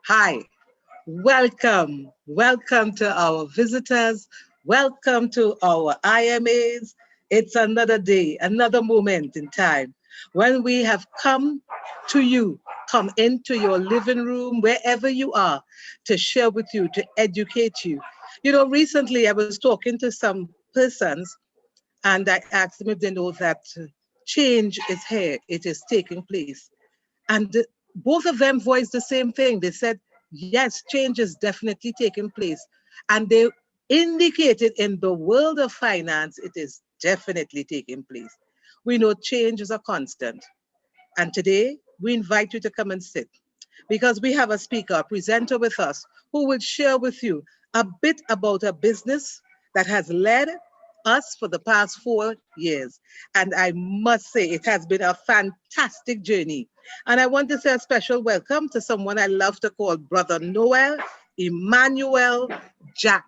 Hi, welcome to our visitors, welcome to our IMAs. It's another day, another moment in time when we have come to you, come into your living room, wherever you are, to share with you, to educate you. Recently I was talking to some persons and I asked them if they know that change is here, it is taking place. And both of them voiced the same thing. They said, yes, change is definitely taking place. And they indicated in the world of finance, it is definitely taking place. We know change is a constant. And today, we invite you to come and sit because we have a speaker, a presenter with us who will share with you a bit about a business that has led us for the past 4 years. And I must say, it has been a fantastic journey. And I want to say a special welcome to someone I love to call Brother Noel Emmanuel Jack.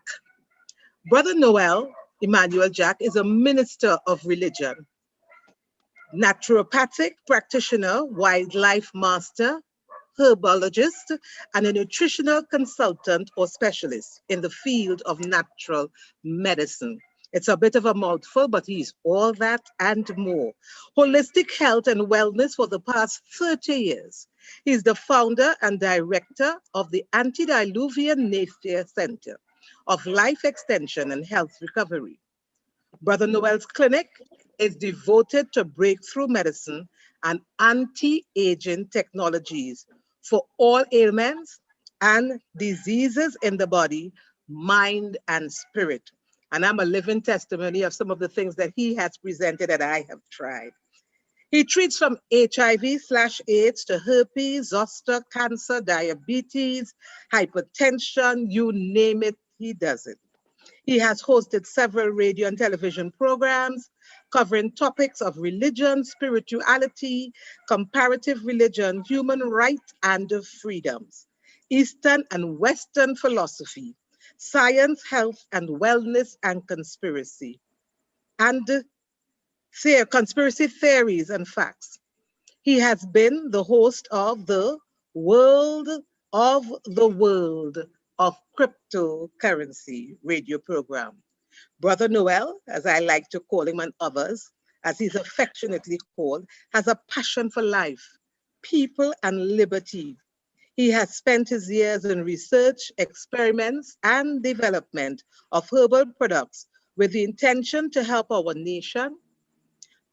Brother Noel Emmanuel Jack is a minister of religion, naturopathic practitioner, wildlife master, herbologist, and a nutritional consultant or specialist in the field of natural medicine. It's a bit of a mouthful, but he's all that and more. Holistic health and wellness for the past 30 years. He's the founder and director of the Antediluvian Nature Center of Life Extension and Health Recovery. Brother Noel's clinic is devoted to breakthrough medicine and anti aging technologies for all ailments and diseases in the body, mind, and spirit. And I'm a living testimony of some of the things that he has presented that I have tried. He treats from HIV/AIDS to herpes, zoster, cancer, diabetes, hypertension, you name it, he does it. He has hosted several radio and television programs covering topics of religion, spirituality, comparative religion, human rights and freedoms, Eastern and Western philosophy, science, health and wellness, and and conspiracy theories and facts. He has been the host of the World the World of Cryptocurrency radio program. Brother Noel, as I like to call him and others, as he's affectionately called, has a passion for life, people, and liberty. He has spent his years in research, experiments, and development of herbal products with the intention to help our nation,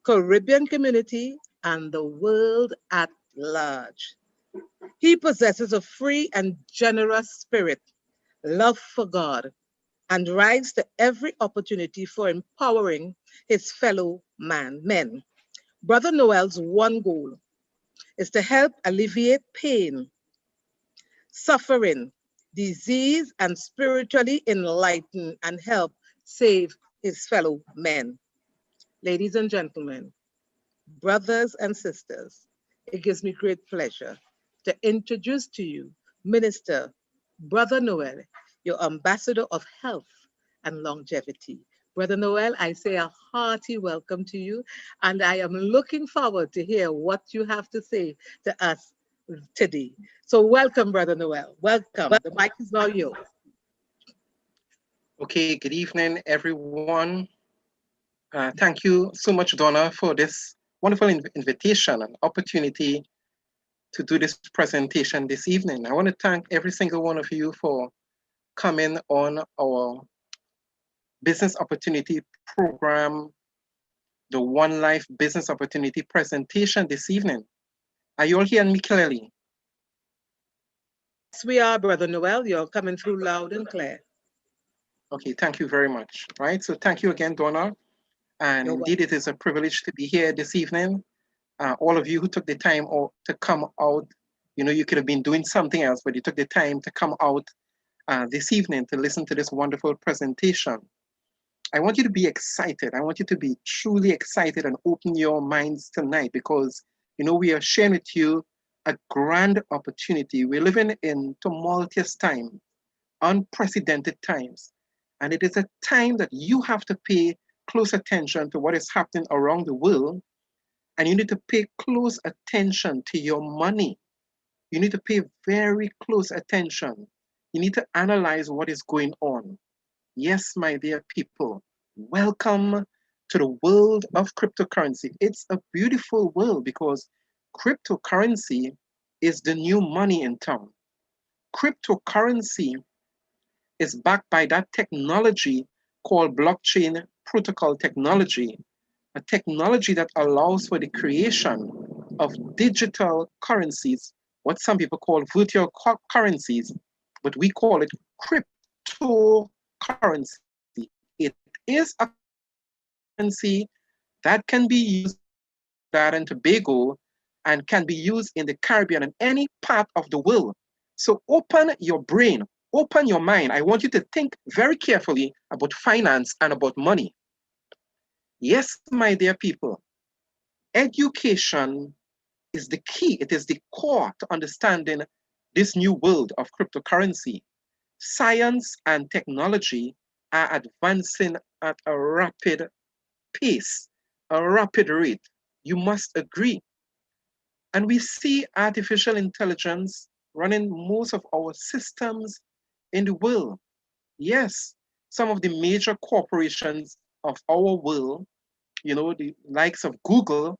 Caribbean community, and the world at large. He possesses a free and generous spirit, love for God, and rises to every opportunity for empowering his fellow men. Brother Noel's one goal is to help alleviate pain, suffering, disease, and spiritually enlighten and help save his fellow men. Ladies and gentlemen, brothers and sisters, it gives me great pleasure to introduce to you Minister Brother Noel, your ambassador of health and longevity. Brother Noel, I say a hearty welcome to you, and I am looking forward to hear what you have to say to us today. So welcome, Brother Noel. Welcome. The mic is now yours. Okay, good evening, everyone. Thank you so much, Donna, for this wonderful invitation and opportunity to do this presentation this evening. I want to thank every single one of you for coming on our business opportunity program, the One Life Business Opportunity presentation this evening. Are you all hearing me clearly? Yes, we are, Brother Noel. You're coming through loud and clear. Okay, thank you very much. Right, so thank you again, Donna. And You're indeed, it welcome. is a privilege to be here this evening. All of you who took the time to come out, you could have been doing something else, but you took the time to come out this evening to listen to this wonderful presentation. I want you to be excited. I want you to be truly excited and open your minds tonight because, we are sharing with you a grand opportunity. We're living in tumultuous times, unprecedented times. And it is a time that you have to pay close attention to what is happening around the world. And you need to pay close attention to your money. You need to pay very close attention. You need to analyze what is going on. Yes, my dear people, welcome to the world of cryptocurrency. It's a beautiful world because cryptocurrency is the new money in town. Cryptocurrency is backed by that technology called blockchain protocol technology, a technology that allows for the creation of digital currencies, what some people call virtual currencies, but we call it cryptocurrency. It is a currency that can be used in Trinidad and Tobago and can be used in the Caribbean and any part of the world. So open your brain, open your mind. I want you to think very carefully about finance and about money. Yes, my dear people, education is the key. It is the core to understanding this new world of cryptocurrency. Science and technology are advancing at a rapid pace, a rapid rate. You must agree. And we see artificial intelligence running most of our systems in the world. Yes, some of the major corporations of our world, the likes of Google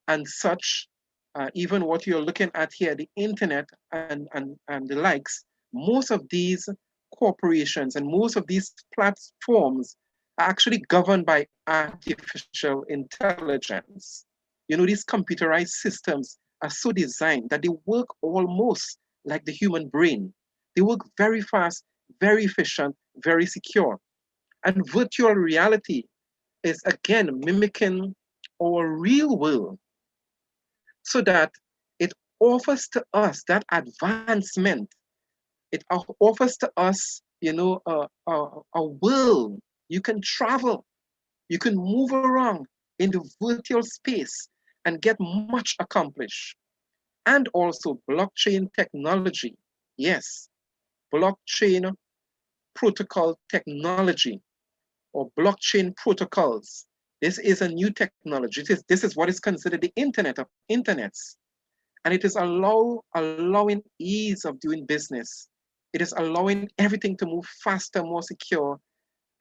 and such, even what you're looking at here, the internet and the likes, most of these corporations and most of these platforms are actually governed by artificial intelligence. These computerized systems are so designed that they work almost like the human brain. They work very fast, very efficient, very secure. And virtual reality is again mimicking our real world so that it offers to us that advancement. It offers to us, a world. You can travel, you can move around in the virtual space and get much accomplished. And also blockchain technology. Yes, blockchain protocol technology or blockchain protocols. This is a new technology. This is what is considered the internet of internets. And it is allowing ease of doing business. It is allowing everything to move faster, more secure,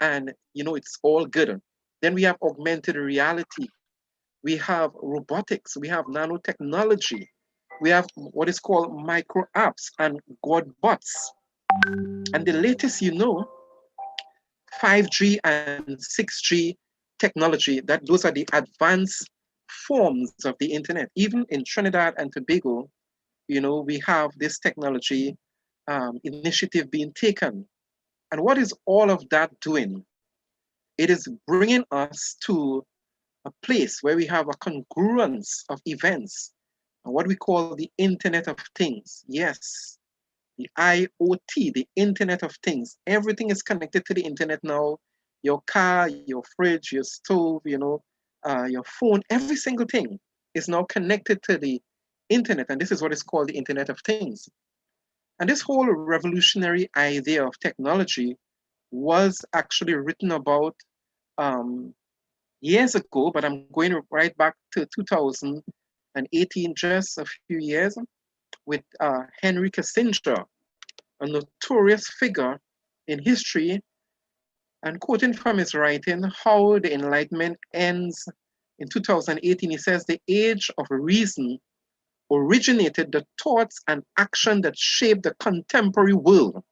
and it's all good. Then we have augmented reality. We have robotics. We have nanotechnology. We have what is called micro apps and god bots. And the latest, 5G and 6G technology, those are the advanced forms of the internet. Even in Trinidad and Tobago, we have this technology initiative being taken. And what is all of that doing? It is bringing us to a place where we have a congruence of events, what we call the Internet of Things. Yes, the IoT, the Internet of Things. Everything is connected to the internet now. Your car, your fridge, your stove, your phone, every single thing is now connected to the internet. And this is what is called the Internet of Things. And this whole revolutionary idea of technology was actually written about years ago, but I'm going right back to 2018, just a few years, with Henry Kissinger, a notorious figure in history, and quoting from his writing, How the Enlightenment Ends in 2018, he says, the age of reason originated the thoughts and action that shaped the contemporary world.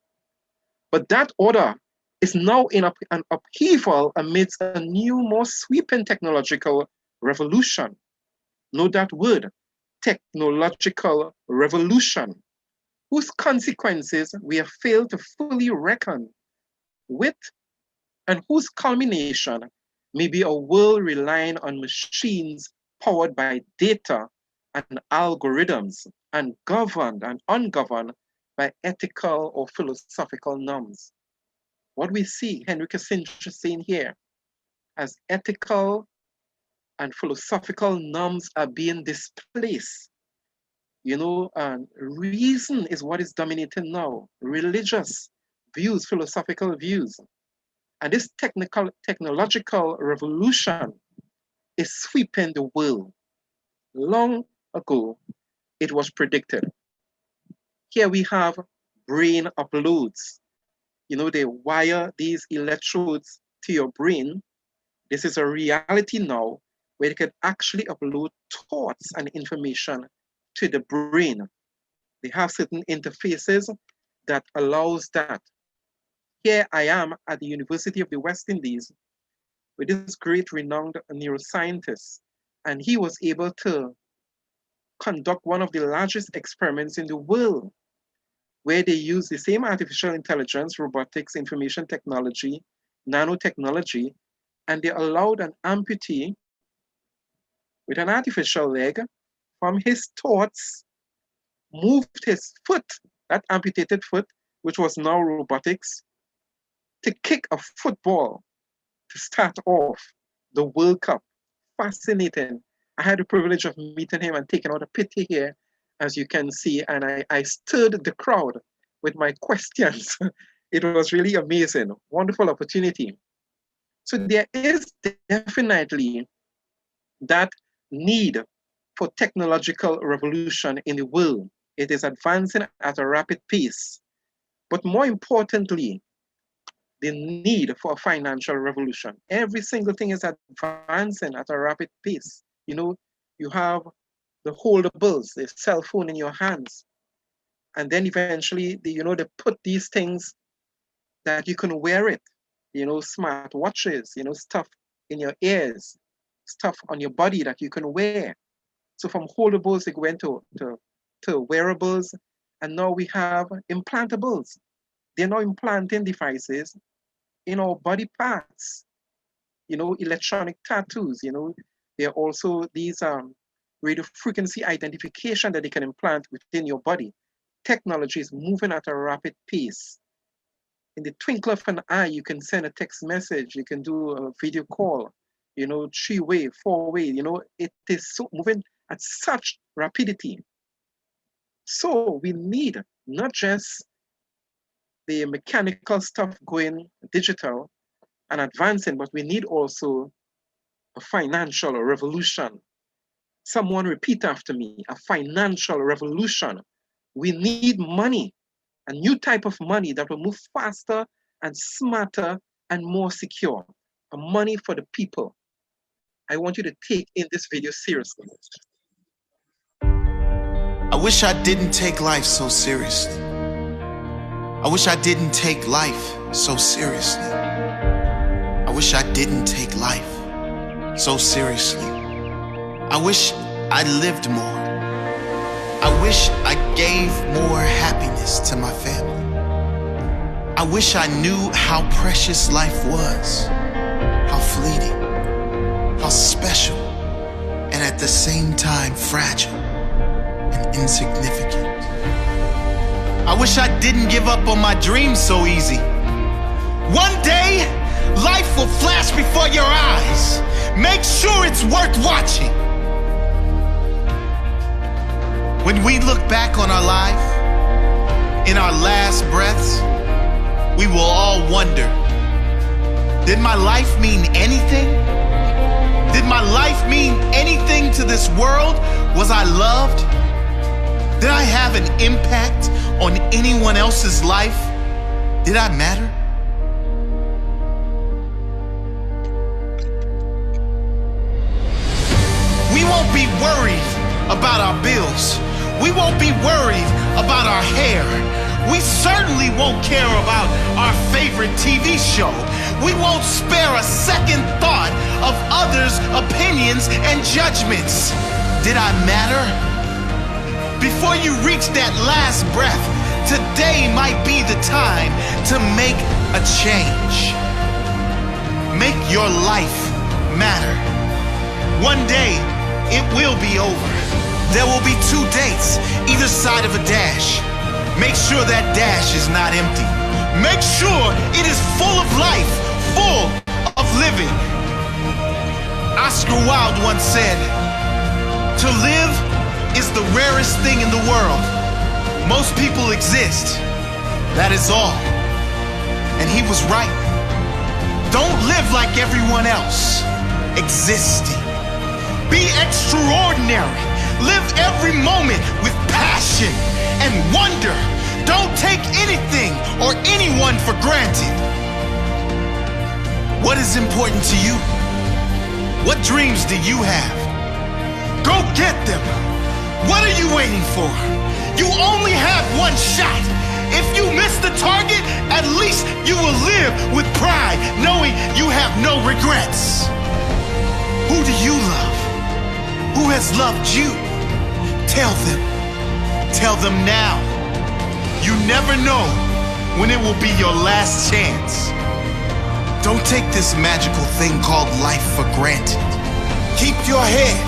But that order is now in an upheaval amidst a new, more sweeping technological revolution. Note that word, technological revolution, whose consequences we have failed to fully reckon with, and whose culmination may be a world relying on machines powered by data and algorithms and governed and ungoverned by ethical or philosophical norms. What we see Henry Kissinger saying here, as ethical and philosophical norms are being displaced. Reason is what is dominating now, religious views, philosophical views. And this technological revolution is sweeping the world. Long ago, it was predicted. Here we have brain uploads. They wire these electrodes to your brain. This is a reality now where they can actually upload thoughts and information to the brain. They have certain interfaces that allows that. Here I am at the University of the West Indies with this great renowned neuroscientist, and he was able to conduct one of the largest experiments in the world where they use the same artificial intelligence, robotics, information technology, nanotechnology, and they allowed an amputee with an artificial leg from his thoughts, moved his foot, that amputated foot, which was now robotics, to kick a football to start off the World Cup. Fascinating. I had the privilege of meeting him and taking out a picture here, as you can see, and I stirred the crowd with my questions. It was really amazing, wonderful opportunity. So there is definitely that need for technological revolution in the world. It is advancing at a rapid pace. But more importantly, the need for a financial revolution. Every single thing is advancing at a rapid pace. You have the holdables, the cell phone in your hands. And then eventually, they put these things that you can wear it, smart watches, stuff in your ears, stuff on your body that you can wear. So from holdables, they went to wearables, and now we have implantables. They're now implanting devices in our body parts, electronic tattoos, there are also these radio frequency identification that they can implant within your body. Technology is moving at a rapid pace. In the twinkle of an eye, you can send a text message, you can do a video call, 3-way, 4-way, it is so moving at such rapidity. So we need not just the mechanical stuff going digital and advancing, but we need also a financial revolution. Someone repeat after me, a financial revolution. We need money, a new type of money that will move faster and smarter and more secure, a money for the people. I want you to take in this video seriously. I wish I didn't take life so seriously. I wish I didn't take life so seriously. I wish I didn't take life so seriously. I wish I lived more. I wish I gave more happiness to my family. I wish I knew how precious life was, how fleeting, how special, and at the same time fragile and insignificant. I wish I didn't give up on my dreams so easy. One day, life will flash before your eyes. Make sure it's worth watching. When we look back on our life, in our last breaths, we will all wonder, did my life mean anything? Did my life mean anything to this world? Was I loved? Did I have an impact on anyone else's life? Did I matter? We won't be worried about our bills. We won't be worried about our hair. We certainly won't care about our favorite TV show. We won't spare a second thought of others' opinions and judgments. Did I matter? Before you reach that last breath, today might be the time to make a change. Make your life matter. One day, it will be over. There will be 2 dates, either side of a dash. Make sure that dash is not empty. Make sure it is full of life, full of living. Oscar Wilde once said, "To live is the rarest thing in the world. Most people exist. That is all." And he was right. Don't live like everyone else. Existing. Be extraordinary. Live every moment with passion and wonder. Don't take anything or anyone for granted. What is important to you? What dreams do you have? Go get them. What are you waiting for? You only have one shot. If you miss the target, at least you will live with pride, knowing you have no regrets. Who do you love? Who has loved you? Tell them. Tell them now. You never know when it will be your last chance. Don't take this magical thing called life for granted. Keep your head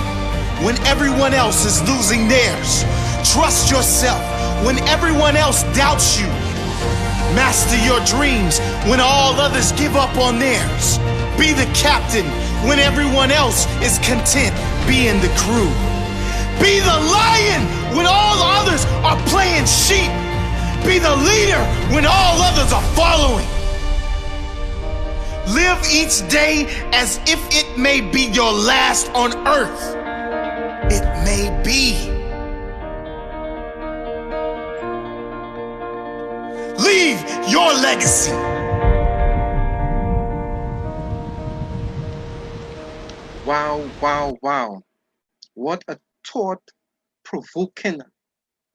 when everyone else is losing theirs. Trust yourself when everyone else doubts you. Master your dreams when all others give up on theirs. Be the captain when everyone else is content being the crew. Be the lion when all others are playing sheep. Be the leader when all others are following. Live each day as if it may be your last on earth. It may be. Leave your legacy. Wow, wow, wow. What a thought-provoking,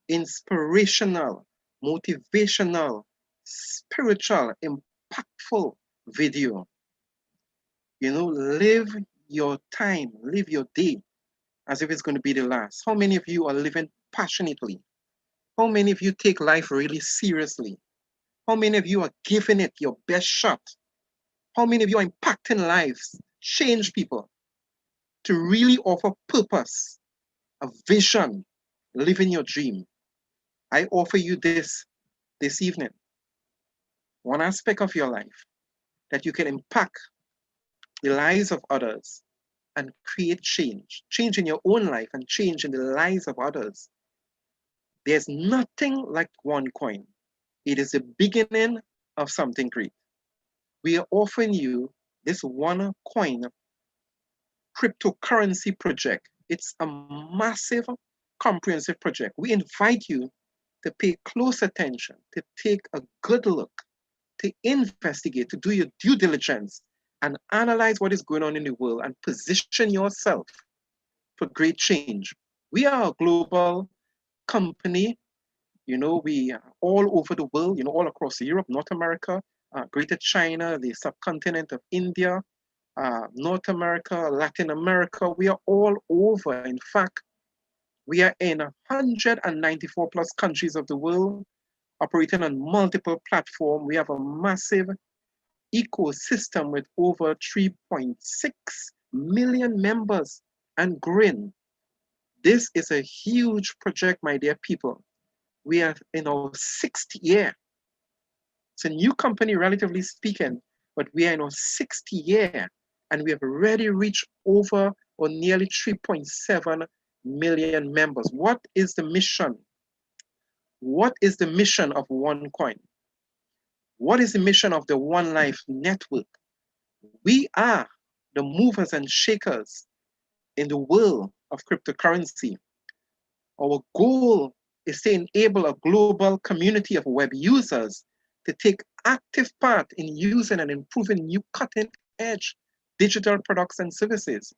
inspirational, motivational, spiritual, impactful video. You know, live your time, live your day as if it's going to be the last. How many of you are living passionately? How many of you take life really seriously? How many of you are giving it your best shot? How many of you are impacting lives, change people to really offer purpose, a vision, living your dream? I offer you this evening, one aspect of your life that you can impact the lives of others and create change in your own life and change in the lives of others. There's nothing like OneCoin. It is the beginning of something great. We are offering you this OneCoin cryptocurrency project. It's a massive, comprehensive project. We invite you to pay close attention, to take a good look, to investigate, to do your due diligence, and analyze what is going on in the world and position yourself for great change. We are a global company. You know, we are all over the world, you know, all across Europe, North America, Greater China, the subcontinent of India, North America, Latin America. We are all over. In fact, we are in 194 plus countries of the world, operating on multiple platforms. We have a massive ecosystem with over 3.6 million members and growing. This is a huge project, my dear people. We are in our 6th year. It's a new company, relatively speaking, but we are in our 6th year, and we have already reached over or nearly 3.7 million members. What is the mission? What is the mission of OneCoin? What is the mission of the One Life Network? We are the movers and shakers in the world of cryptocurrency. Our goal is to enable a global community of web users to take active part in using and improving new cutting-edge digital products and services.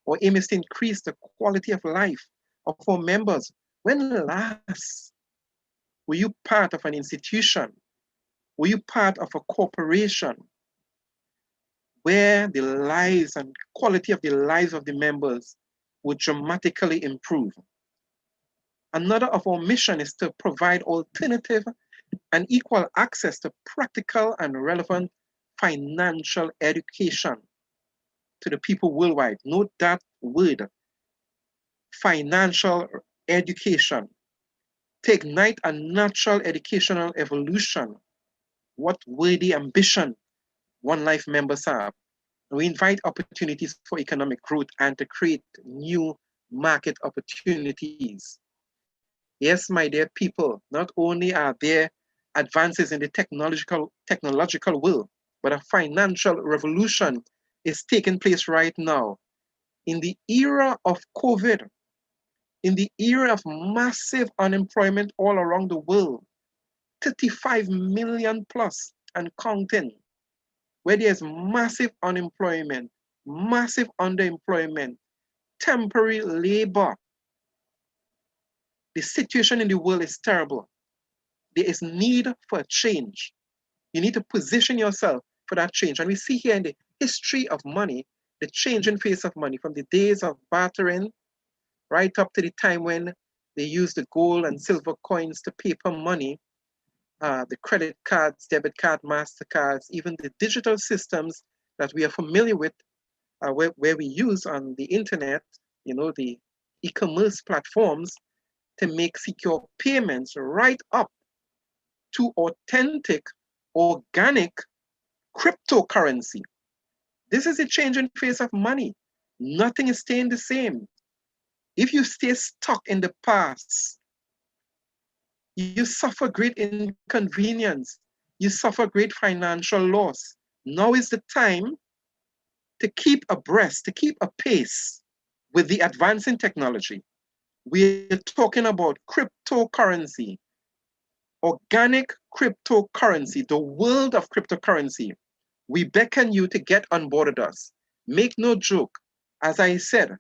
Our aim is to increase the quality of life of our members. When last were you part of an institution? Were you part of a corporation where the lives and quality of the lives of the members would dramatically improve? Another of our mission is to provide alternative and equal access to practical and relevant financial education to the people worldwide. Note that word, financial education, to ignite a natural educational evolution. What worthy ambition One Life members have. We invite opportunities for economic growth and to create new market opportunities. Yes, my dear people, not only are there advances in the technological world, but a financial revolution is taking place right now. In the era of COVID, in the era of massive unemployment all around the world, 35 million plus and counting, where there's massive unemployment, massive underemployment, temporary labor. The situation in the world is terrible. There is need for a change. You need to position yourself for that change. And we see here in the history of money, the changing face of money from the days of bartering right up to the time when they used the gold and silver coins to paper money, the credit cards, debit card, MasterCards, even the digital systems that we are familiar with, where we use on the internet, the e-commerce platforms to make secure payments, right up to authentic, organic cryptocurrency. This is a changing face of money. Nothing is staying the same. If you stay stuck in the past, you suffer great inconvenience. You suffer great financial loss. Now is the time to keep abreast, to keep a pace with the advancing technology. We're talking about cryptocurrency, organic cryptocurrency, the world of cryptocurrency. We beckon you to get on board with us. Make no joke. As I said,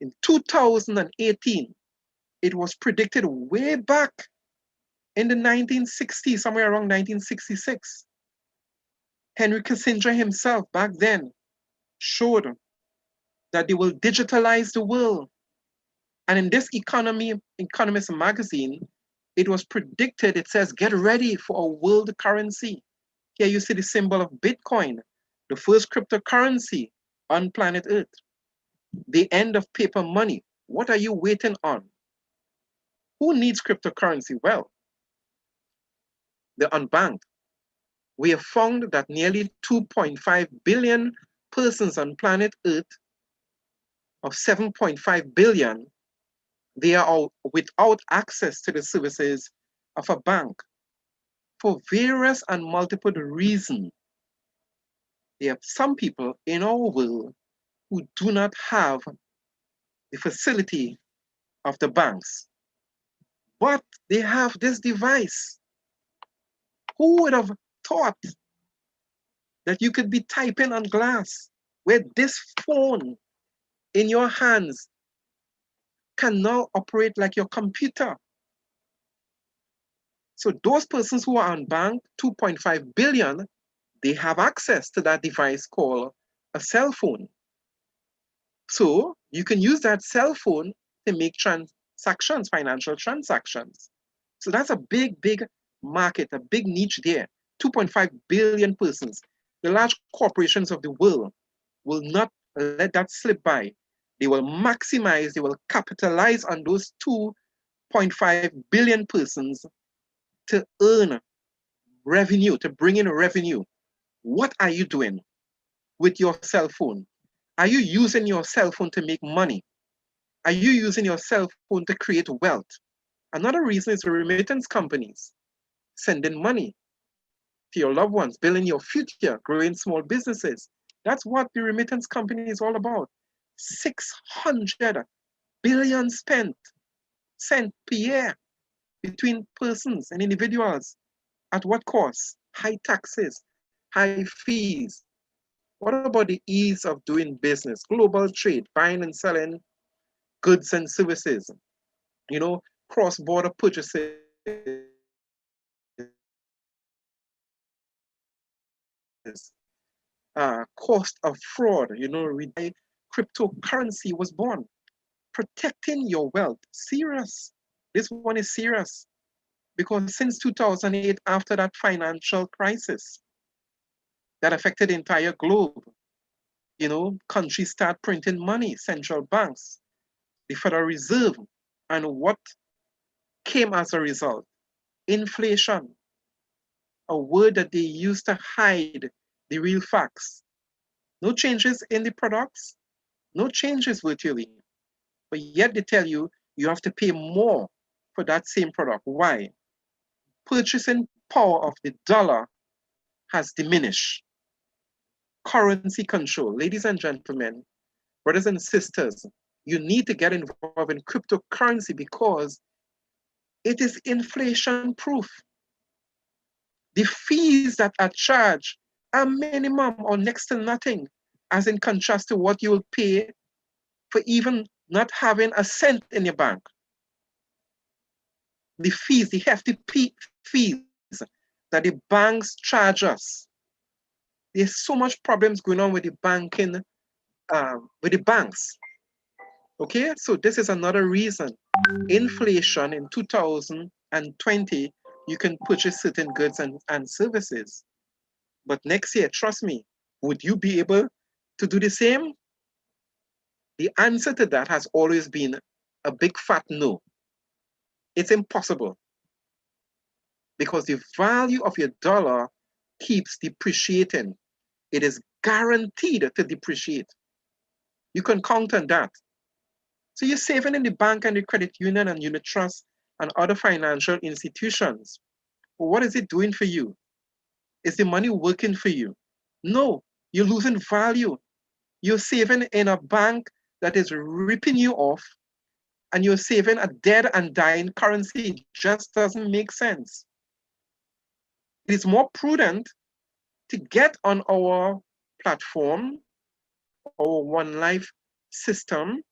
in 2018, it was predicted way back in the 1960s, somewhere around 1966. Henry Kissinger himself back then showed that they will digitalize the world. And in this Economist magazine, it was predicted, it says, get ready for a world currency. Here you see the symbol of Bitcoin, the first cryptocurrency on planet Earth. The end of paper money. What are you waiting on? Who needs cryptocurrency? Well, the unbanked. We have found that nearly 2.5 billion persons on planet Earth, of 7.5 billion, they are all without access to the services of a bank for various and multiple reasons. There are some people in our world who do not have the facility of the banks, but they have this device. Who would have thought that you could be typing on glass, where this phone in your hands can now operate like your computer? So those persons who are unbanked, 2.5 billion, they have access to that device called a cell phone. So you can use that cell phone to make transactions, financial transactions. So that's a big, big market, a big niche there. 2.5 billion persons. The large corporations of the world will not let that slip by. They will maximize, they will capitalize on those 2.5 billion persons to earn revenue, to bring in revenue. What are you doing with your cell phone? Are you using your cell phone to make money? Are you using your cell phone to create wealth? Another reason is the remittance companies sending money to your loved ones, building your future, growing small businesses. That's what the remittance company is all about. 600 billion sent per year between persons and individuals. At what cost? High taxes, high fees. What about the ease of doing business? Global trade, buying and selling goods and services, cross-border purchases, cost of fraud, cryptocurrency was born. Protecting your wealth, serious. This one is serious because since 2008, after that financial crisis that affected the entire globe, countries start printing money, central banks, the Federal Reserve, and what came as a result? Inflation, a word that they use to hide the real facts. No changes in the products, no changes virtually, but yet they tell you you have to pay more for that same product. Why? Purchasing power of the dollar has diminished. Currency control. Ladies and gentlemen, brothers and sisters, you need to get involved in cryptocurrency because it is inflation proof. The fees that are charged are minimum or next to nothing, as in contrast to what you will pay for even not having a cent in your bank. The fees, the hefty fees that the banks charge us. There's so much problems going on with the banking, with the banks. Okay, so this is another reason. Inflation in 2020, you can purchase certain goods and services. But next year, trust me, would you be able to do the same? The answer to that has always been a big fat no. It's impossible because the value of your dollar keeps depreciating. It is guaranteed to depreciate. You can count on that. So you're saving in the bank and the credit union and unit trust and other financial institutions. But what is it doing for you? Is the money working for you? No, you're losing value. You're saving in a bank that is ripping you off, and you're saving a dead and dying currency. It just doesn't make sense. It is more prudent to get on our platform, our One Life system,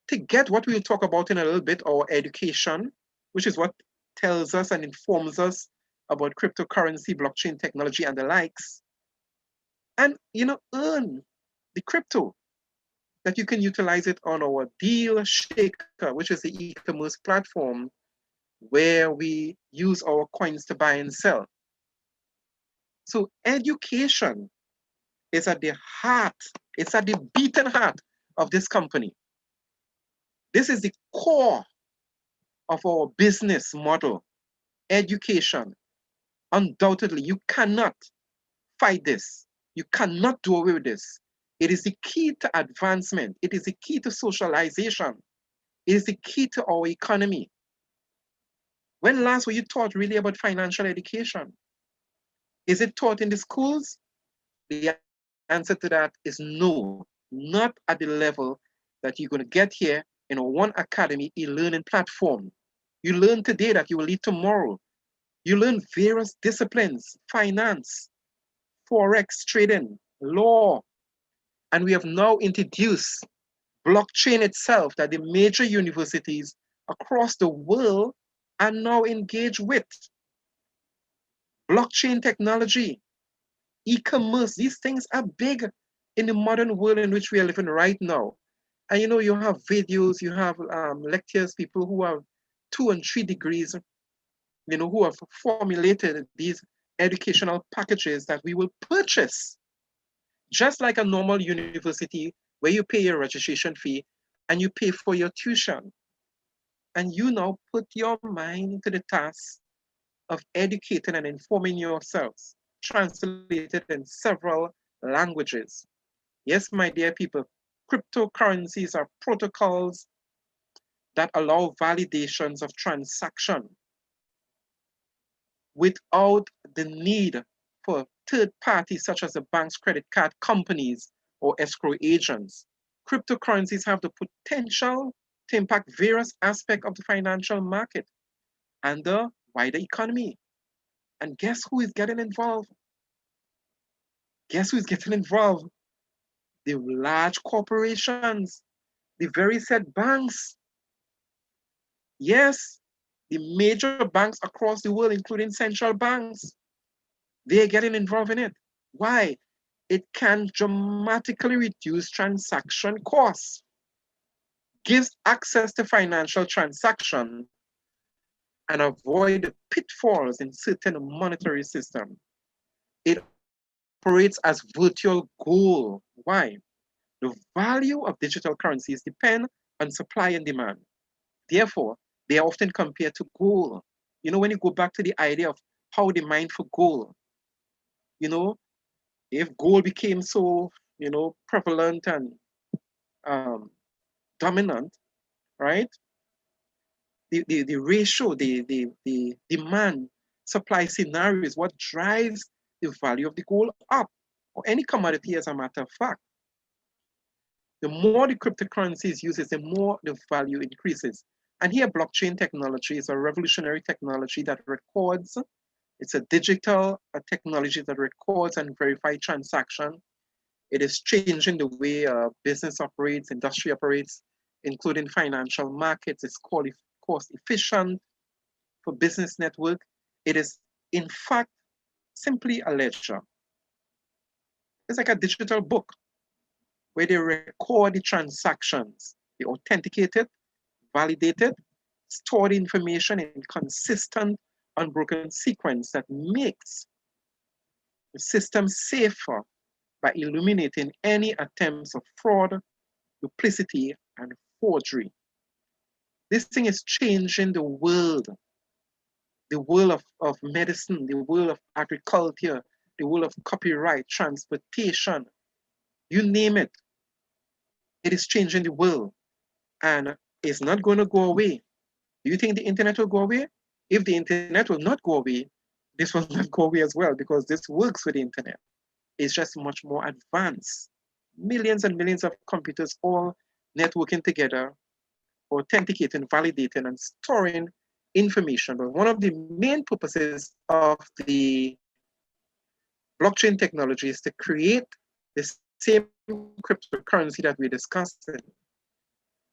to get what we'll talk about in a little bit, our education, which is what tells us and informs us about cryptocurrency, blockchain technology, and the likes, and earn the crypto that you can utilize it on our Deal Shaker, which is the e-commerce platform where we use our coins to buy and sell. So education is at the heart, it's at the beating heart of this company. This is the core of our business model, education. Undoubtedly, you cannot fight this. You cannot do away with this. It is the key to advancement. It is the key to socialization. It is the key to our economy. When last were you taught really about financial education? Is it taught in the schools? The answer to that is no, not at the level that you're going to get here in a OneAcademy e-learning platform. You learn today that you will lead tomorrow. You learn various disciplines, finance, forex trading, law, and we have now introduced blockchain itself that the major universities across the world are now engaged with. Blockchain technology, e-commerce, these things are big in the modern world in which we are living right now. And you have videos, you have lectures, people who have 2 and 3 degrees, who have formulated these educational packages that we will purchase, just like a normal university where you pay your registration fee and you pay for your tuition. And you now put your mind to the task of educating and informing yourselves, translated in several languages. Yes, my dear people, cryptocurrencies are protocols that allow validations of transaction without the need for third parties such as the bank's credit card companies or escrow agents. Cryptocurrencies have the potential to impact various aspects of the financial market and the wider economy. And guess who is getting involved? Guess who is getting involved? The large corporations, the very said banks. Yes, the major banks across the world, including central banks, they're getting involved in it. Why? It can dramatically reduce transaction costs, gives access to financial transaction, and avoid the pitfalls in certain monetary system. It operates as virtual gold. Why? The value of digital currencies depend on supply and demand. Therefore, they are often compared to gold. When you go back to the idea of how they mine for gold, if gold became so, prevalent and dominant, right? The ratio, the demand supply scenario is what drives the value of the gold up, or any commodity as a matter of fact. The more the cryptocurrency is used, the more the value increases. And here, blockchain technology is a revolutionary technology that records. It's a digital technology that records and verifies transaction. It is changing the way business operates, industry operates, including financial markets. It's cost efficient for business network. It is, in fact, simply a ledger. It's like a digital book where they record the transactions, they authenticate it, validate it, store the information in consistent, unbroken sequence that makes the system safer by eliminating any attempts of fraud, duplicity, and forgery. This thing is changing the world of medicine, the world of agriculture, the world of copyright, transportation, you name it. It is changing the world, and it's not going to go away. Do you think the internet will go away? If the internet will not go away, this will not go away as well, because this works with the internet. It's just much more advanced. Millions and millions of computers all networking together, authenticating, validating, and storing information. But one of the main purposes of the blockchain technology is to create the same cryptocurrency that we discussed.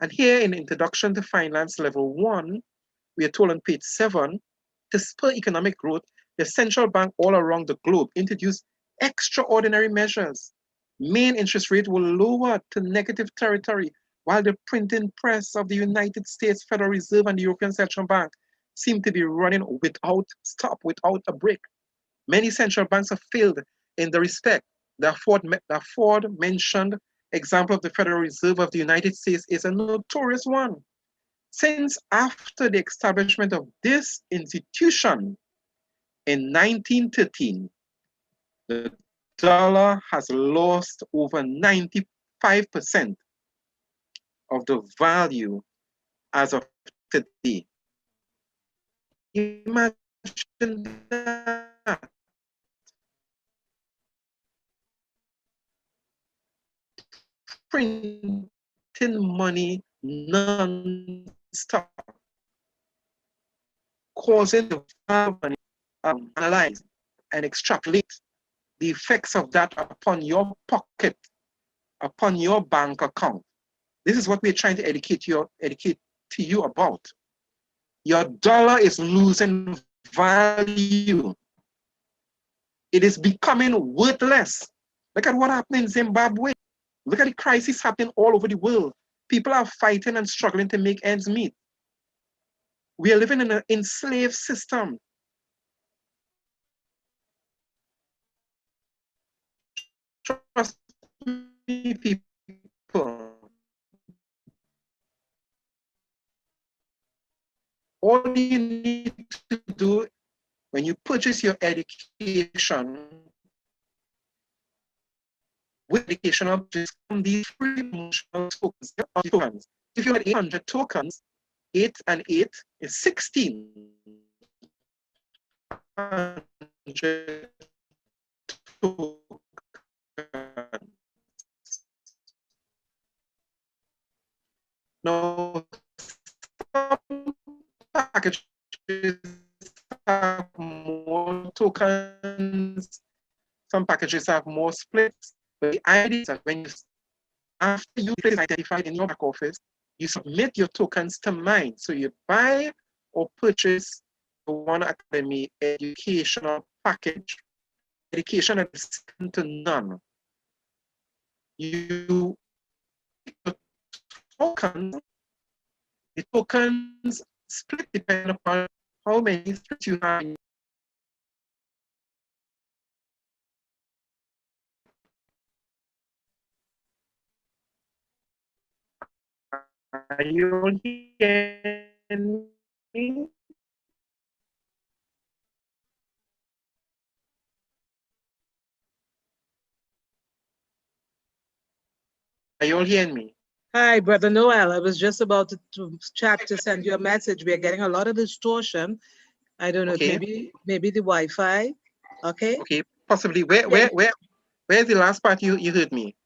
And here in Introduction to Finance Level 1, we are told on page 7, to spur economic growth, the central bank all around the globe introduced extraordinary measures. Main interest rate will lower to negative territory, while the printing press of the United States Federal Reserve and the European Central Bank seem to be running without stop, without a break. Many central banks have failed in the respect. The aforementioned example of the Federal Reserve of the United States is a notorious one. Since after the establishment of this institution in 1913, the dollar has lost over 95% of the value as of today. Imagine that. Printing money non-stop, causing the value of money analyze and extrapolate the effects of that upon your pocket, upon your bank account. This is what we're trying to educate to you about. Your dollar is losing value. It is becoming worthless. Look at what happened in Zimbabwe. Look at the crisis happening all over the world. People are fighting and struggling to make ends meet. We are living in an enslaved system. Trust me, people. All you need to do when you purchase your education, with educational purchase come these free promotional tokens. If you had 800 tokens, 8 and 8 is 16. Now, some packages have more tokens, some packages have more splits, but the idea is that when you, after you place identified in your back office, you submit your tokens to mine. So you buy or purchase the OneAcademy educational package, education that is second to none. You the tokens split depending upon how many splits you have. Are you hearing me? Are you all hearing me? Hi, Brother Noel. I was just about to chat to send you a message. We are getting a lot of distortion. I don't know, Okay. maybe the Wi-Fi. Okay. Okay, possibly. Where's the last part you heard me?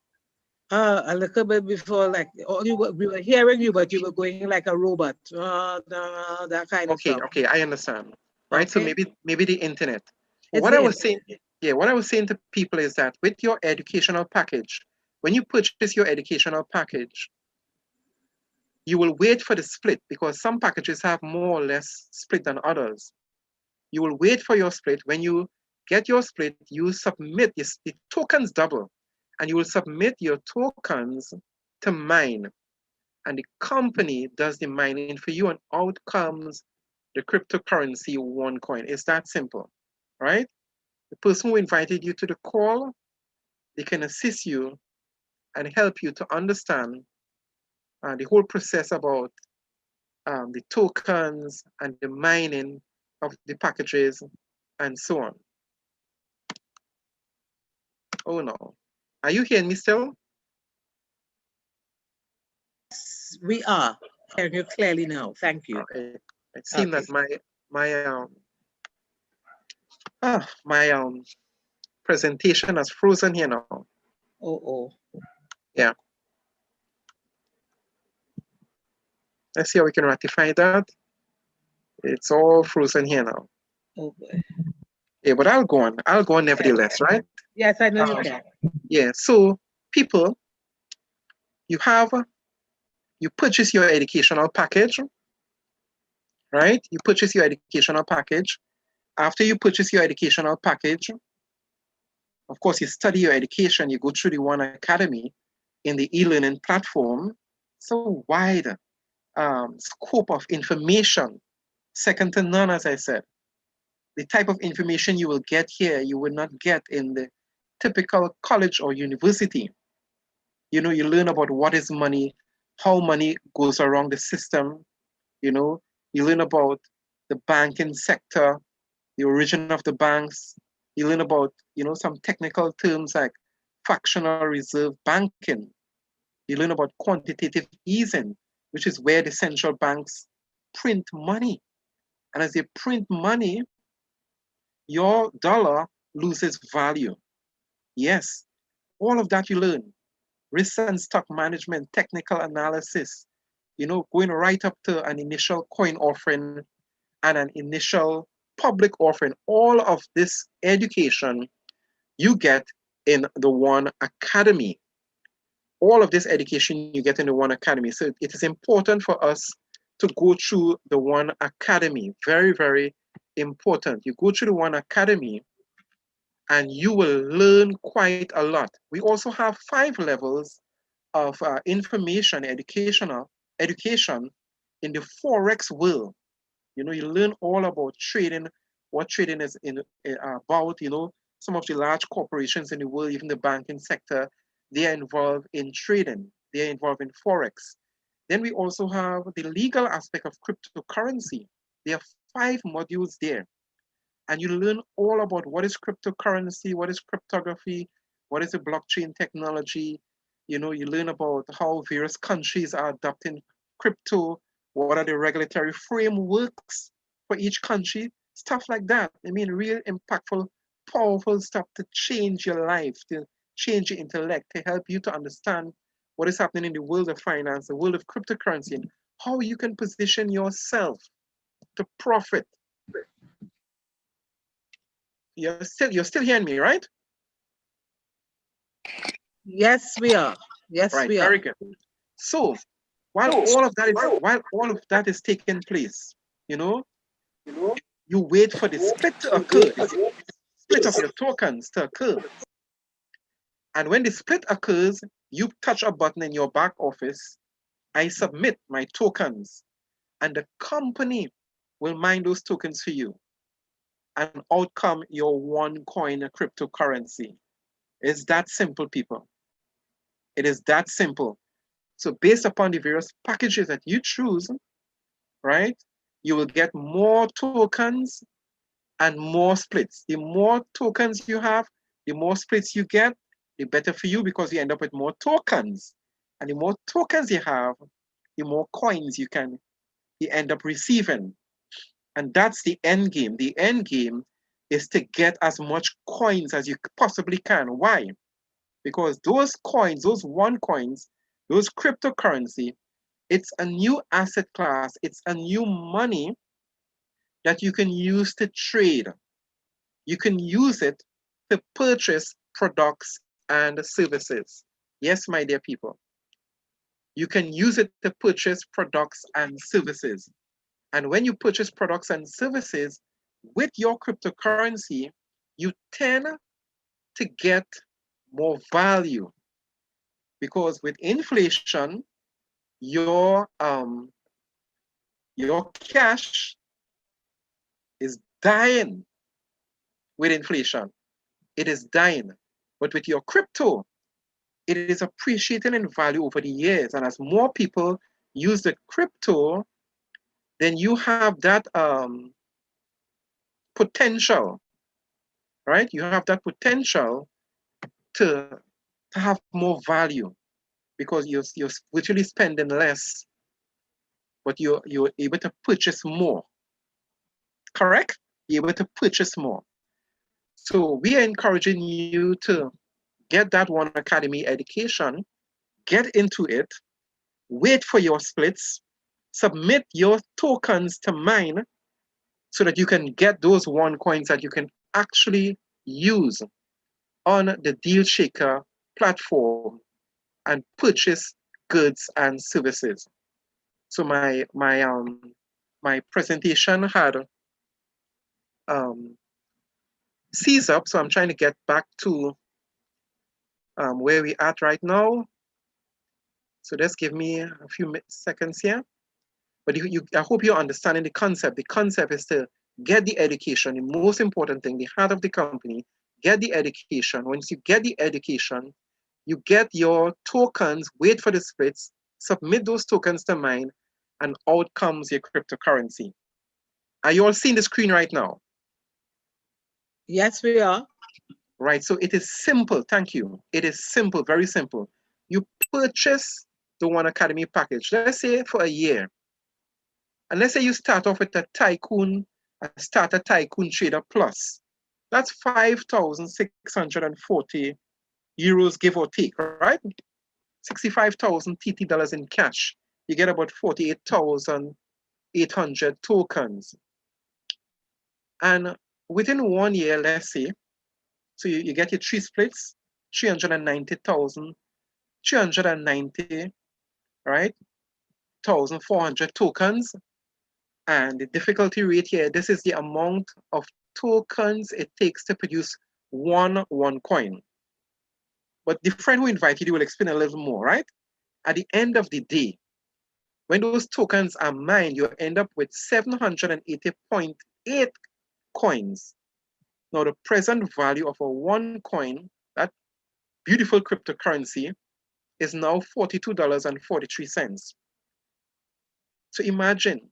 A little bit before, like we were hearing you, but you were going like a robot. That kind of Okay, stuff. okay, I understand. Right. So Okay, maybe the internet. But it's what the I was internet. saying, yeah, what I was saying to people is that with your educational package, when you purchase your educational package, you will wait for the split because some packages have more or less split than others. You will wait for your split. When you get your split, you submit the tokens double, and you will submit your tokens to mine. And the company does the mining for you, and out comes the cryptocurrency OneCoin. It's that simple, right? The person who invited you to the call, they can assist you and help you to understand the whole process about the tokens and the mining of the packages and so on. Oh no. Are you hearing me still? Yes, we are hearing you clearly now. Thank you. Okay. It seems that Okay. my my presentation has frozen here now. Oh, oh. Yeah. Let's see how we can rectify that. It's all frozen here now. Oh boy. Yeah, but I'll go on. I'll go on Yes. nevertheless, right? Yes, I know you Um, can. yeah. So people, you have you purchase your educational package, right? You purchase your educational package. After you purchase your educational package, of course, you study your education. You go through the OneAcademy in the e-learning platform. So wide scope of information, second to none, as I said. The type of information you will get here, you will not get in the typical college or university. You know, you learn about what is money, how money goes around the system. You know, you learn about the banking sector, the origin of the banks. You learn about, some technical terms like fractional reserve banking. You learn about quantitative easing, which is where the central banks print money. And as they print money, your dollar loses value. Yes, all of that you learn. Risk and stock management, technical analysis, going right up to an initial coin offering and an initial public offering. All of this education you get in the OneAcademy. All of this education you get in the OneAcademy. So it is important for us to go through the OneAcademy. Very, very important. You go through the OneAcademy and you will learn quite a lot. We also have 5 levels of information, education in the Forex world. You learn all about trading, what trading is about, some of the large corporations in the world, even the banking sector, they are involved in trading. They are involved in Forex. Then we also have the legal aspect of cryptocurrency. There are 5 modules there. And you learn all about what is cryptocurrency, what is cryptography, what is the blockchain technology. You learn about how various countries are adopting crypto, what are the regulatory frameworks for each country, stuff like that. I mean, real impactful, powerful stuff to change your life, to change your intellect, to help you to understand what is happening in the world of finance, the world of cryptocurrency, and how you can position yourself to profit. You're still hearing me, right? Yes, we are. Yes, Right, we are. very good. So while all of that is taking place, you know, you wait for the split to occur, the split of your tokens to occur. And when the split occurs, you touch a button in your back office, I submit my tokens, and the company will mine those tokens for you. And out come your OneCoin cryptocurrency. It's that simple, people. It is that simple. So based upon the various packages that you choose, right, you will get more tokens and more splits. The more tokens you have, the more splits you get, the better for you because you end up with more tokens. And the more tokens you have, the more coins you end up receiving. And that's the end game. The end game is to get as much coins as you possibly can. Why? because those coins, those one coins, those cryptocurrency, it's a new asset class, it's a new money that you can use to trade. You can use it to purchase products and services. Yes, my dear people. You can use it to purchase products and services. And when you purchase products and services with your cryptocurrency, you tend to get more value because with inflation, your cash is dying with inflation. It is dying. But with your crypto, it is appreciating in value over the years. And as more people use the crypto, then you have that potential, right? You have that potential to, to have more value because you're virtually spending less, but you're able to purchase more. Correct? You're able to purchase more. So we are encouraging you to get that OneAcademy education, get into it, wait for your splits, submit your tokens to mine so that you can get those one coins that you can actually use on the Deal Shaker platform and purchase goods and services. So my presentation had seized up, so I'm trying to get back to where we at right now. So just give me a few seconds here. But I hope you're understanding the concept. The concept is to get the education, the most important thing, the heart of the company, get the education. Once you get the education, you get your tokens, wait for the splits, submit those tokens to mine, and out comes your cryptocurrency. Are you all seeing the screen right now? Yes, we are. Right, so it is simple, thank you. It is simple, very simple. You purchase the OneAcademy package, let's say for a year. And let's say you start off with a starter Tycoon Trader Plus. That's 5,640 euros, give or take, right? 65,000 TT dollars in cash. You get about 48,800 tokens. And within 1 year, let's say, so you get your three splits, 390,000, 390, right? 1,400 tokens. And the difficulty rate here, this is the amount of tokens it takes to produce one coin. But the friend who invited you will explain a little more, right? At the end of the day, when those tokens are mined, you end up with 780.8 coins. Now, the present value of a one coin, that beautiful cryptocurrency, is now $42.43. So imagine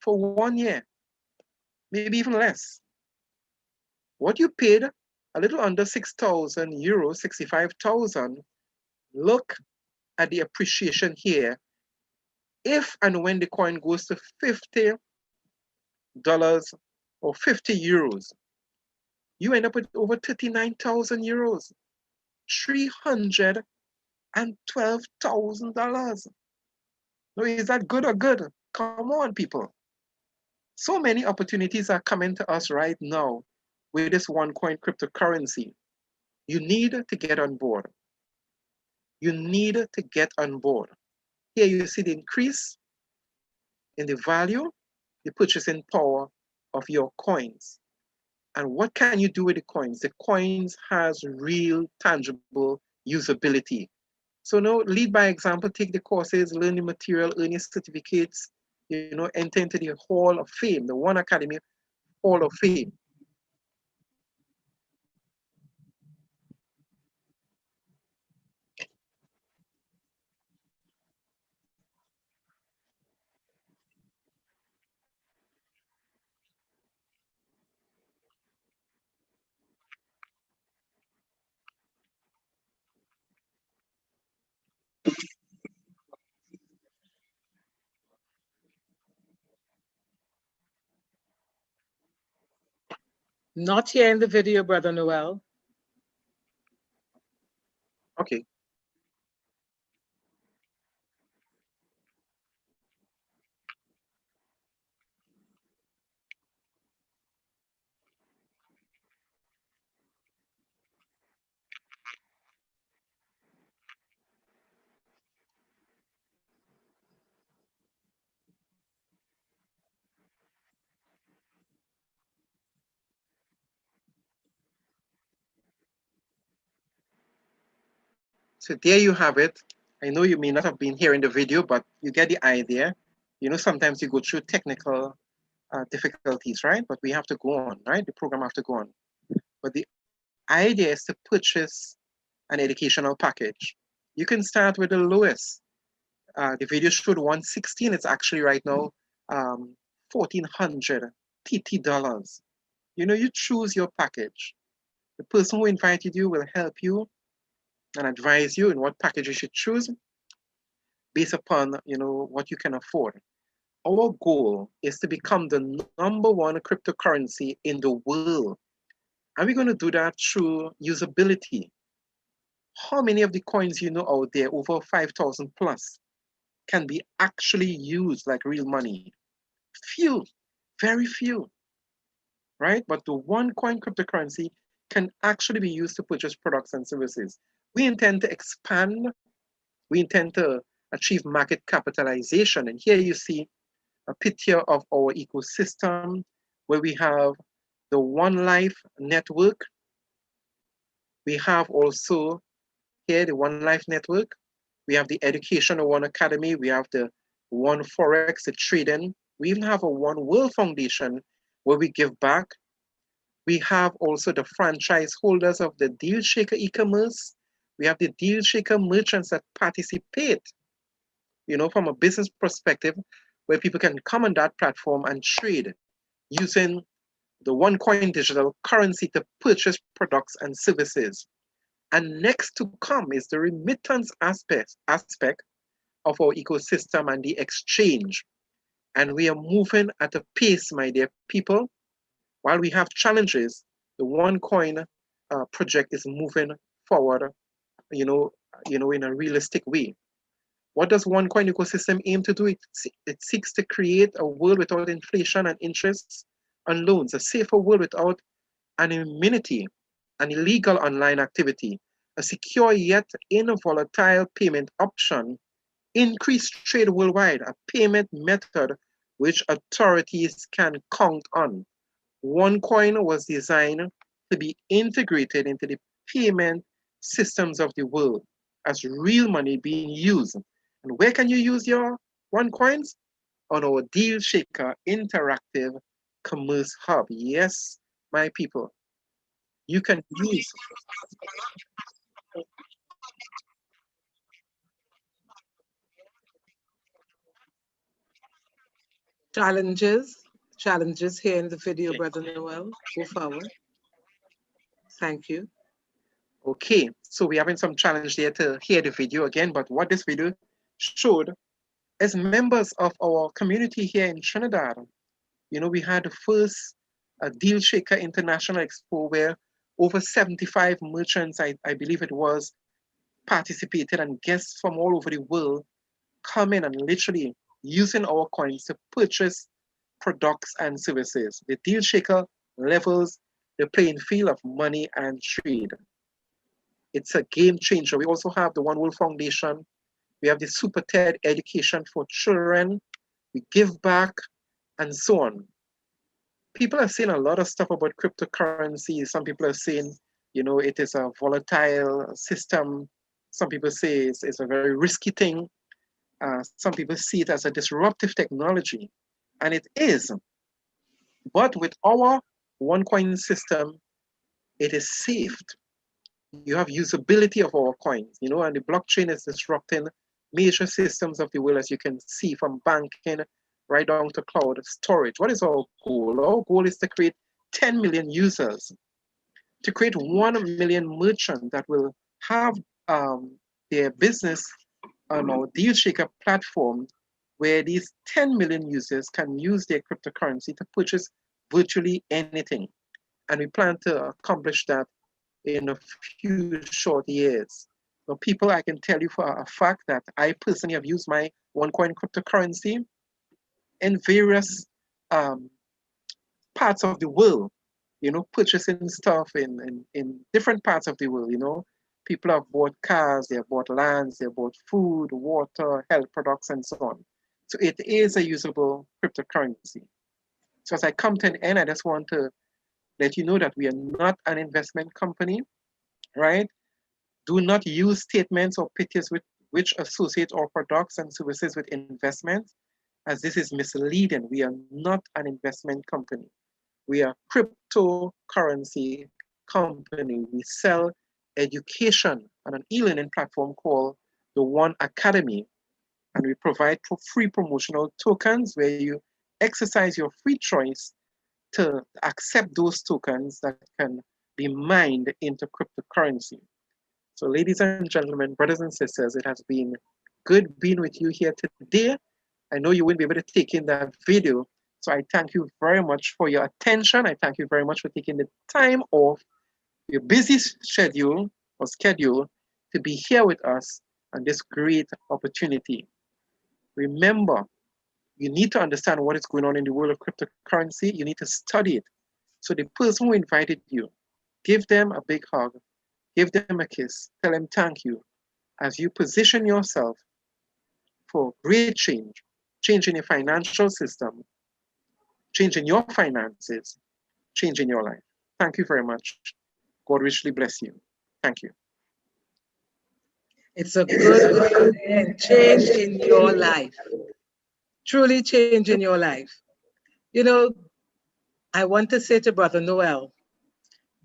for 1 year, maybe even less, what you paid, a little under 6,000 euros, 65,000, look at the appreciation here. If and when the coin goes to $50 or 50 euros, you end up with over 39,000 euros, $312,000. Now, is that good or good? Come on, people. So many opportunities are coming to us right now with this one coin cryptocurrency. You need to get on board. You need to get on board. Here you see the increase in the value, the purchasing power of your coins. And what can you do with the coins? The coins has real tangible usability. So now lead by example, take the courses, learn the material, earn your certificates, enter into the Hall of Fame, the OneAcademy Hall of Fame. Not here in the video, Brother Noel. Okay. So there you have it. I know you may not have been here in the video, but you get the idea. You know, sometimes you go through technical difficulties, right? But we have to go on, right? The program have to go on. But the idea is to purchase an educational package. You can start with the lowest. The video showed 116. It's actually right now 1400 TT dollars. You know, you choose your package. The person who invited you will help you and advise you in what package you should choose based upon, you know, what you can afford. Our goal is to become the number one cryptocurrency in the world. And we're going to do that through usability. How many of the coins you know out there, over 5,000 plus, can be actually used like real money? Few, very few, right? But the one coin cryptocurrency can actually be used to purchase products and services. We intend to expand, we intend to achieve market capitalization. And here you see a picture of our ecosystem where we have the One Life network. We have also here the One Life network. We have the education of One Academy. We have the One Forex, the trading. We even have a One World Foundation where we give back. We have also the franchise holders of the Deal Shaker e-commerce. We have the Deal Shaker merchants that participate, you know, from a business perspective, where people can come on that platform and trade using the OneCoin digital currency to purchase products and services. And next to come is the remittance aspect of our ecosystem and the exchange. And we are moving at a pace, my dear people. While we have challenges, the OneCoin project is moving forward, you know, in a realistic way. What does OneCoin ecosystem aim to do? It seeks to create a world without inflation and interest on loans, a safer world without anonymity and illegal online activity, a secure yet volatile payment option, increased trade worldwide, a payment method which authorities can count on. OneCoin was designed to be integrated into the payment systems of the world as real money being used. And where can you use your OneCoins? On our Deal Shaker interactive commerce hub. Yes, my people, you can use. Challenges here in the video, Okay. Brother Noel. Go forward. Thank you. Okay, so we're having some challenge there to hear the video again, but what this video showed as members of our community here in Trinidad, you know, we had the first Deal Shaker International Expo where over 75 merchants, I believe it was, participated, and guests from all over the world come in and literally using our coins to purchase products and services. The Deal Shaker levels the playing field of money and trade. It's a game changer. We also have the One World Foundation. We have the Super TED education for children. We give back and so on. People are saying a lot of stuff about cryptocurrency. Some people are saying, you know, it is a volatile system. Some people say it's a very risky thing. Some people see it as a disruptive technology, and it is. But with our OneCoin system, it is safe. You have usability of our coins, you know, and the blockchain is disrupting major systems of the world, as you can see, from banking right down to cloud storage. What is our goal? Our goal is to create 10 million users, to create 1 million merchants that will have their business on our Deal Shaker platform, where these 10 million users can use their cryptocurrency to purchase virtually anything. And we plan to accomplish that in a few short years. Now, people, I can tell you for a fact that I personally have used my OneCoin cryptocurrency in various parts of the world, purchasing stuff in different parts of the world. People have bought cars, they have bought lands, they have bought food, water, health products, and so on. So it is a usable cryptocurrency. So as I come to an end, I just want to let you know that we are not an investment company, right? Do not use statements or pictures which associate our products and services with investment, as this is misleading. We are not an investment company. We are a cryptocurrency company. We sell education on an e-learning platform called the OneAcademy, and we provide free promotional tokens where you exercise your free choice to accept those tokens that can be mined into cryptocurrency. So ladies and gentlemen, brothers and sisters, it has been good being with you here today. I know you won't be able to take in that video, so I thank you very much for your attention. I thank you very much for taking the time off your busy schedule to be here with us on this great opportunity. Remember, you need to understand what is going on in the world of cryptocurrency. You need to study it. So the person who invited you, give them a big hug, give them a kiss, tell them thank you as you position yourself for great change in your financial system, change in your finances, change in your life. Thank you very much. God richly bless you. Thank you. It's a good and change in your life. Truly change in your life. I want to say to Brother Noel,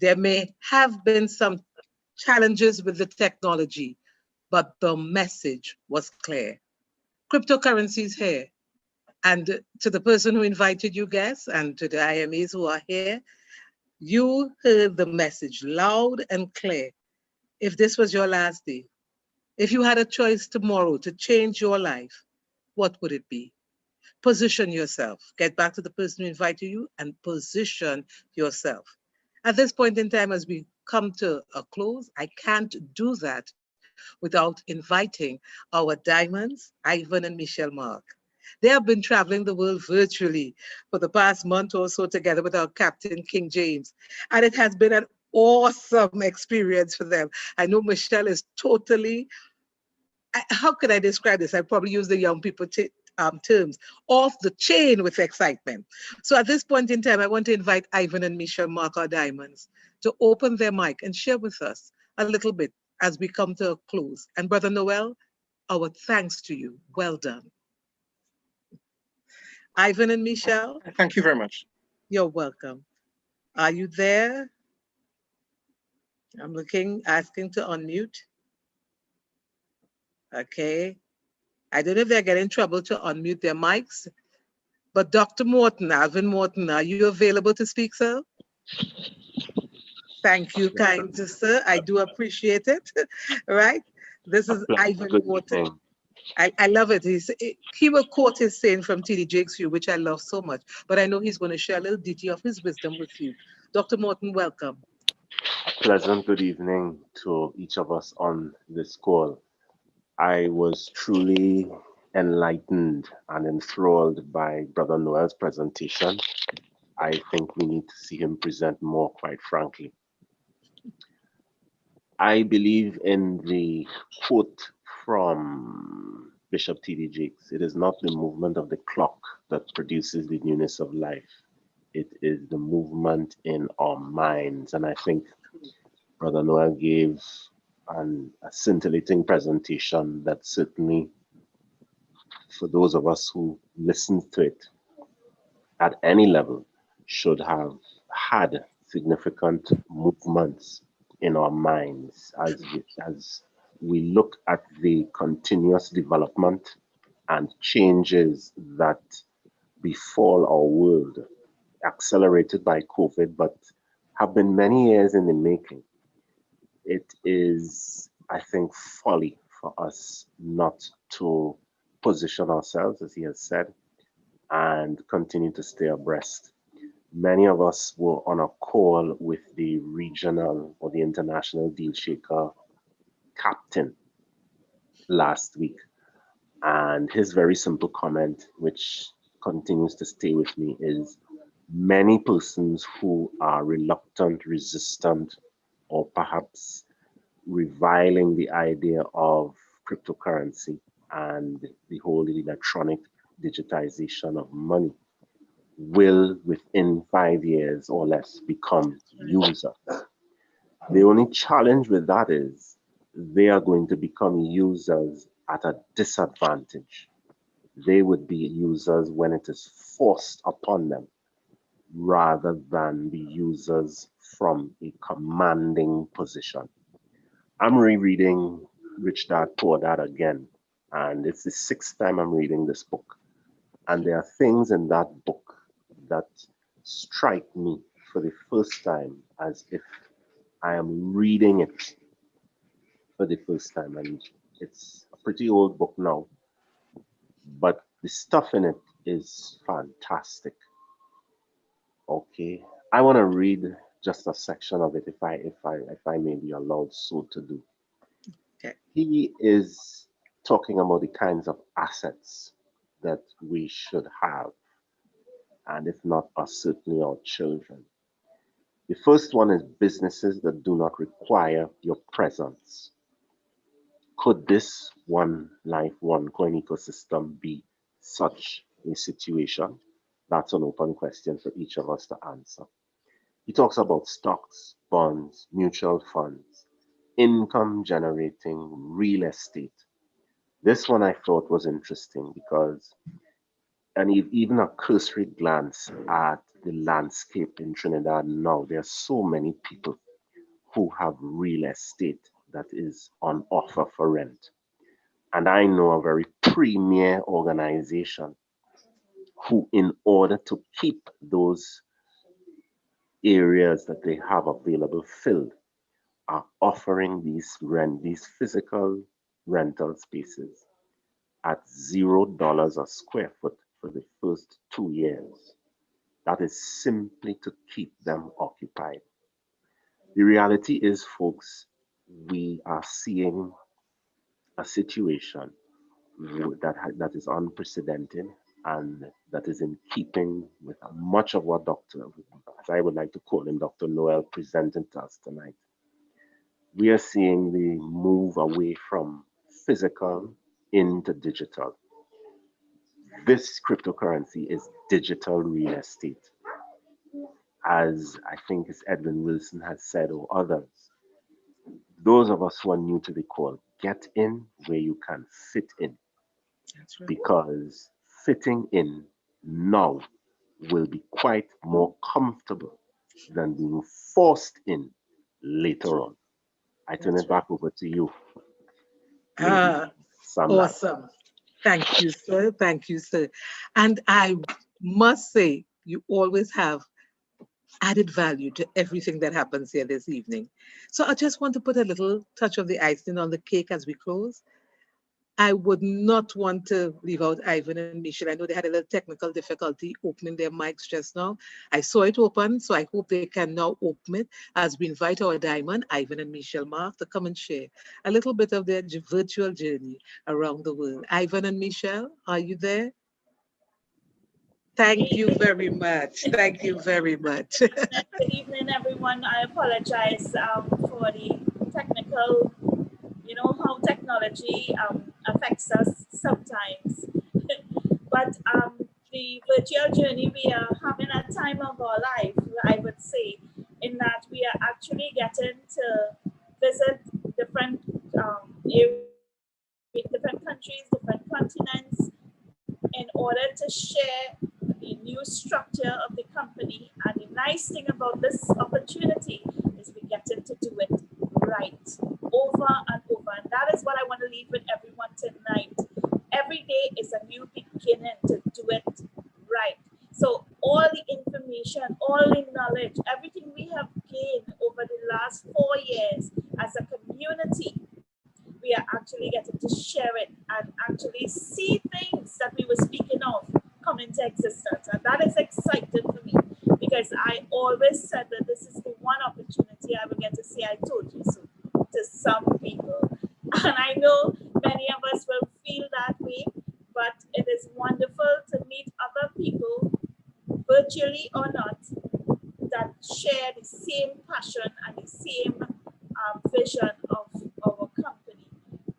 there may have been some challenges with the technology, but the message was clear. Cryptocurrency is here. And to the person who invited you guests and to the IMEs who are here, you heard the message loud and clear. If this was your last day, if you had a choice tomorrow to change your life, what would it be? Position yourself. Get back to the person who invited you and position yourself. At this point in time, as we come to a close, I can't do that without inviting our diamonds, Ivan and Michelle Mark. They have been traveling the world virtually for the past month or so together with our captain, King James. And it has been an awesome experience for them. I know Michelle is totally, how could I describe this? I probably use the young people terms, off the chain with excitement. So at this point in time, I want to invite Ivan and Michelle Mark, our diamonds, to open their mic and share with us a little bit as we come to a close. And Brother Noel, our thanks to you. Well done. Ivan and Michelle. Thank you very much. You're welcome. Are you there? I'm asking to unmute. Okay. I don't know if they're getting trouble to unmute their mics, but Dr. Morton, Alvin Morton, are you available to speak, sir? Thank you, kind sir. I do appreciate it. Right? This is Ivan Morton. I love it. He will quote his saying from T.D. Jakes' view, which I love so much, but I know he's going to share a little ditty of his wisdom with you. Dr. Morton, welcome. Pleasant good evening to each of us on this call. I was truly enlightened and enthralled by Brother Noel's presentation. I think we need to see him present more, quite frankly. I believe in the quote from Bishop T.D. Jakes. It is not the movement of the clock that produces the newness of life. It is the movement in our minds. And I think Brother Noel gave a scintillating presentation that certainly, for those of us who listened to it at any level, should have had significant movements in our minds as we look at the continuous development and changes that befall our world, accelerated by COVID, but have been many years in the making. It is, I think, folly for us not to position ourselves, as he has said, and continue to stay abreast. Many of us were on a call with the regional or the international deal shaker captain last week, and his very simple comment, which continues to stay with me, is many persons who are reluctant, resistant, or perhaps reviling the idea of cryptocurrency and the whole electronic digitization of money will within 5 years or less become users. The only challenge with that is they are going to become users at a disadvantage. They would be users when it is forced upon them rather than be users from a commanding position. I'm rereading Rich Dad Poor Dad again, and it's the 6th time I'm reading this book. And there are things in that book that strike me for the first time as if I am reading it for the first time. And it's a pretty old book now, but the stuff in it is fantastic. Okay, I want to read just a section of it if I may be allowed so to do. Okay. He is talking about the kinds of assets that we should have, and if not us, certainly our children. The first one is businesses that do not require your presence. Could this one life, one coin ecosystem be such a situation? That's an open question for each of us to answer. He talks about stocks, bonds, mutual funds, income generating real estate. This one I thought was interesting because, and even a cursory glance at the landscape in Trinidad now, there are so many people who have real estate that is on offer for rent. And I know a very premier organization who, in order to keep those areas that they have available filled, are offering these physical rental spaces at $0 a square foot for the first 2 years. That is simply to keep them occupied. The reality is, folks, we are seeing a situation that is unprecedented and that is in keeping with much of what as I would like to call him, Dr. Noel presented to us tonight. We are seeing the move away from physical into digital. This cryptocurrency is digital real estate. As I think as Edwin Wilson has said, or others, those of us who are new to the call, get in where you can fit in. That's right. Because fitting in now will be quite more comfortable than being forced in later on. I turn it back over to you. Ah, Sam Ladd. awesome. Thank you, sir. Thank you, sir. And I must say, you always have added value to everything that happens here this evening. So I just want to put a little touch of the icing on the cake as we close. I would not want to leave out Ivan and Michelle. I know they had a little technical difficulty opening their mics just now. I saw it open, so I hope they can now open it as we invite our diamond, Ivan and Michelle Mark, to come and share a little bit of their virtual journey around the world. Ivan and Michelle, are you there? Thank you very much. Thank you very much. Good evening, everyone. I apologize for the technical, you know, how technology affects us sometimes. But the virtual journey, we are having a time of our life, I would say, in that we are actually getting to visit different areas, different countries, different continents, in order to share the new structure of the company. And the nice thing about this opportunity is we get to do it right over and over. And that is what I want to leave with everyone tonight. Every day is a new beginning to do it right. So all the information, all the knowledge, everything we have gained over the last 4 years as a community, we are actually getting to share it and actually see things that we were speaking of come into existence. And that is exciting for me because I always said that this is the one opportunity I will get to say I told you so to some people. And I know many of us will feel that way, but it is wonderful to meet other people, virtually or not, that share the same passion and the same vision of our company.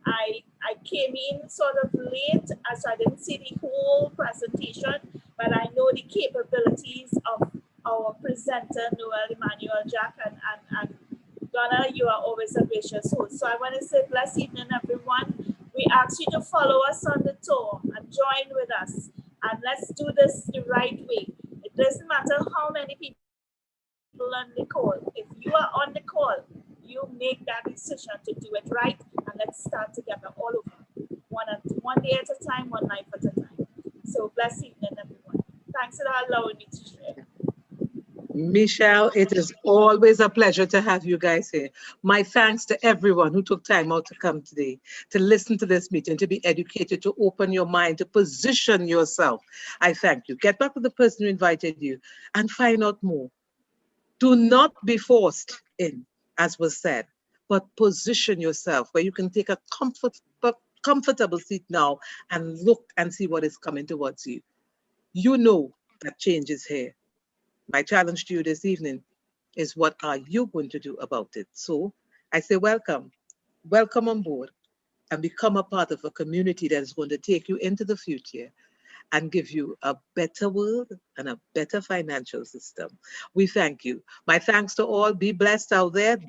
I came in sort of late, as I didn't see the whole presentation, but I know the capabilities of our presenter, Noel Emmanuel Jack, and Donna, you are always a gracious host. So I want to say blessed evening, everyone. We ask you to follow us on the tour and join with us. And let's do this the right way. It doesn't matter how many people on the call. If you are on the call, you make that decision to do it right, and let's start together all over. One day at a time, one life at a time. So bless evening, everyone. Thanks for allowing me to share. Michelle, it is always a pleasure to have you guys here. My thanks to everyone who took time out to come today, to listen to this meeting, to be educated, to open your mind, to position yourself. I thank you. Get back with the person who invited you and find out more. Do not be forced in, as was said, but position yourself where you can take a comfortable seat now and look and see what is coming towards you. You know that change is here. My challenge to you this evening is, what are you going to do about it? So I say welcome, welcome on board, and become a part of a community that is going to take you into the future and give you a better world and a better financial system. We thank you. My thanks to all. Be blessed out there. Be